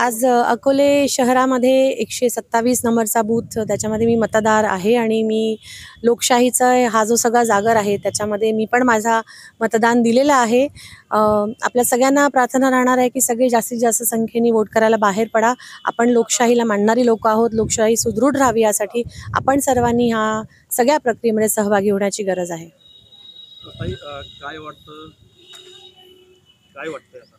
आज अकोले शहरामध्ये 127 नंबरचा बूथ त्याच्यामध्ये मी मतदार आहे आणि मी लोकशाहीचा हा जो सगळा जागर आहे त्याच्यामध्ये मी पण माझा मतदान दिलेलं आहे। आपल्या सगळ्यांना प्रार्थना राहणार आहे की सगळे जास्तीत जास्त संख्येने वोट करायला बाहेर पडा। आपण लोकशाहीला मानणारी लोक आहोत, लोकशाही सुदृढ राहावी यासाठी आपण सर्वांनी ह्या सगळ्या प्रक्रियेमध्ये सहभागी होण्याची गरज आहे। काय वाटतं आता?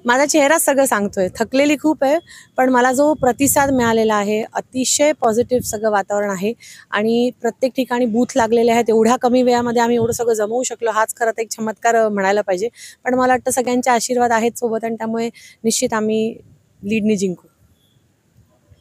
माझा चेहरा सगळं सांगतोय, थकलेली खूप आहे, पण मला जो प्रतिसाद मिळालेला आहे अतिशय पॉझिटिव्ह सगळं वातावरण आहे आणि प्रत्येक ठिकाणी बूथ लागलेले आहेत। एवढ्या कमी वेळामध्ये आम्ही एवढं सगळं जमवू शकलो, हाच खरं एक चमत्कार म्हणायला पाहिजे। पण मला वाटतं सगळ्यांचे आशीर्वाद आहेत सोबत आणि त्यामुळे निश्चित आम्ही लीडनी जिंकू।